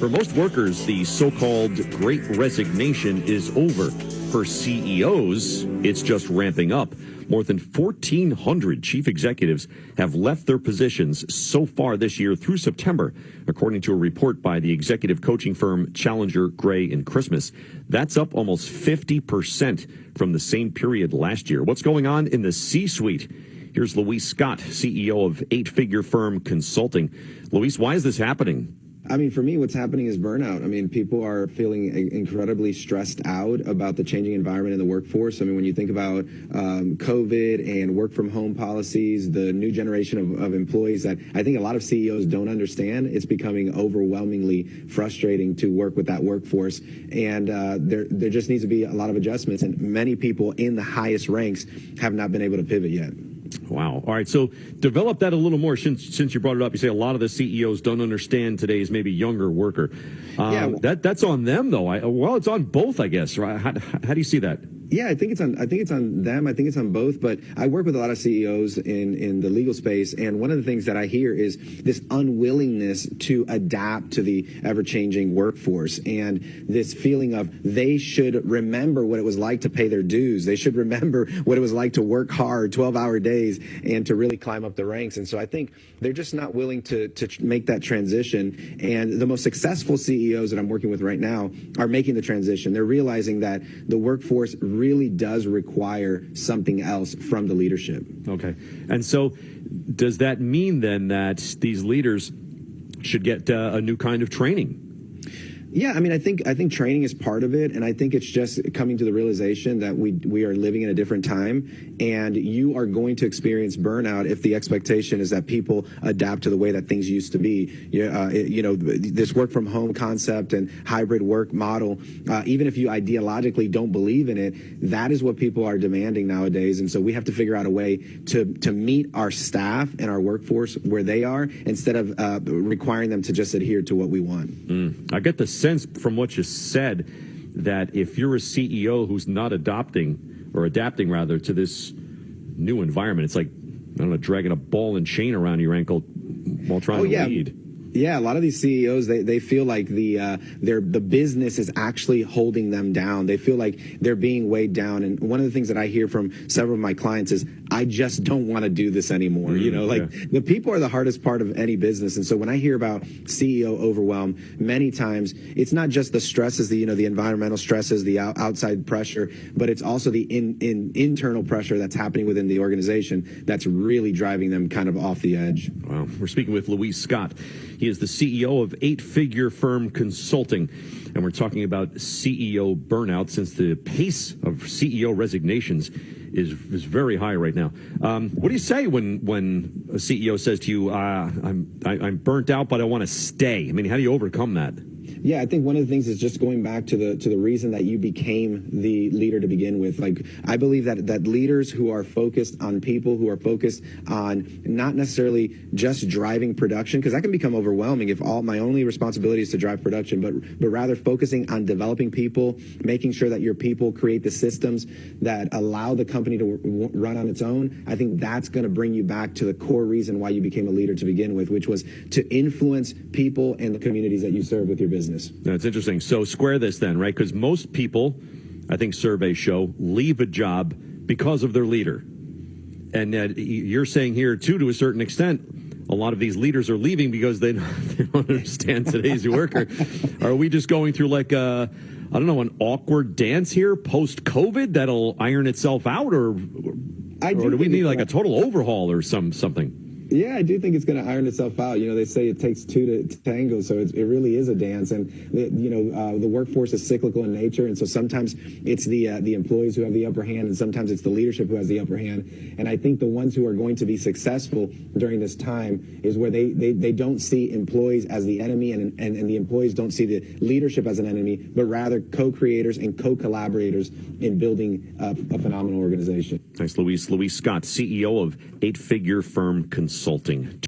For most workers, the so-called Great Resignation is over. For CEOs, it's just ramping up. More than 1,400 chief executives have left their positions so far this year through September, according to a report by the executive coaching firm Challenger, Gray & Christmas. That's up almost 50% from the same period last year. What's going on in the C-suite? Here's Luis Scott, CEO of eight-figure firm Consulting. Luis, why is this happening? I mean, for me, what's happening is burnout. I mean, people are feeling incredibly stressed out about the changing environment in the workforce. I mean, when you think about COVID and work from home policies, the new generation of employees that I think a lot of CEOs don't understand, it's becoming overwhelmingly frustrating to work with that workforce. And there just needs to be a lot of adjustments. And many people in the highest ranks have not been able to pivot yet. Wow. All right. So develop that a little more since you brought it up. You say a lot of the CEOs don't understand today's maybe younger worker. That's on them, though. Well, it's on both, I guess. Right? How do you see that? Yeah, I think it's on them. I think it's on both. But I work with a lot of CEOs in the legal space, and one of the things that I hear is this unwillingness to adapt to the ever-changing workforce, and this feeling of they should remember what it was like to pay their dues. They should remember what it was like to work hard, 12-hour days, and to really climb up the ranks. And so I think they're just not willing to make that transition. And the most successful CEOs that I'm working with right now are making the transition. They're realizing that the workforce really does require something else from the leadership. Okay. And so does that mean then that these leaders should get a new kind of training? Yeah, I mean, I think training is part of it, and I think it's just coming to the realization that we are living in a different time, and you are going to experience burnout if the expectation is that people adapt to the way that things used to be. This work from home concept and hybrid work model, even if you ideologically don't believe in it, that is what people are demanding nowadays, and so we have to figure out a way to meet our staff and our workforce where they are instead of requiring them to just adhere to what we want. I get the sense from what you said that if you're a CEO who's not adapting to this new environment, it's like, I don't know, dragging a ball and chain around your ankle while trying to lead. Yeah, a lot of these CEOs, they feel like the business is actually holding them down. They feel like they're being weighed down. And one of the things that I hear from several of my clients is, I just don't want to do this anymore. The people are the hardest part of any business. And so when I hear about CEO overwhelm, many times it's not just the stresses, the environmental stresses, the outside pressure, but it's also the internal pressure that's happening within the organization that's really driving them kind of off the edge. Wow. We're speaking with Luis Scott. He is the CEO of eight-figure firm Consulting, and we're talking about CEO burnout since the pace of CEO resignations is very high right now. What do you say when a CEO says to you, I'm burnt out, but I want to stay? I mean, how do you overcome that? Yeah, I think one of the things is just going back to the reason that you became the leader to begin with. Like, I believe that leaders who are focused on people, who are focused on not necessarily just driving production, because that can become overwhelming if my only responsibility is to drive production, but rather focusing on developing people, making sure that your people create the systems that allow the company to run on its own. I think that's going to bring you back to the core reason why you became a leader to begin with, which was to influence people and the communities that you serve with your business. That's interesting. So square this then, right? Because most people, I think surveys show, leave a job because of their leader. And you're saying here, too, to a certain extent, a lot of these leaders are leaving because they don't understand today's worker. Are we just going through like an awkward dance here post-COVID that'll iron itself out? Or do we need like a total overhaul or something? Yeah, I do think it's going to iron itself out. They say it takes two to tango, so it really is a dance. And the workforce is cyclical in nature, and so sometimes it's the employees who have the upper hand, and sometimes it's the leadership who has the upper hand. And I think the ones who are going to be successful during this time is where they don't see employees as the enemy, and the employees don't see the leadership as an enemy, but rather co-creators and co-collaborators in building a phenomenal organization. Thanks, Luis. Luis Scott, CEO of eight-figure firm Consulting.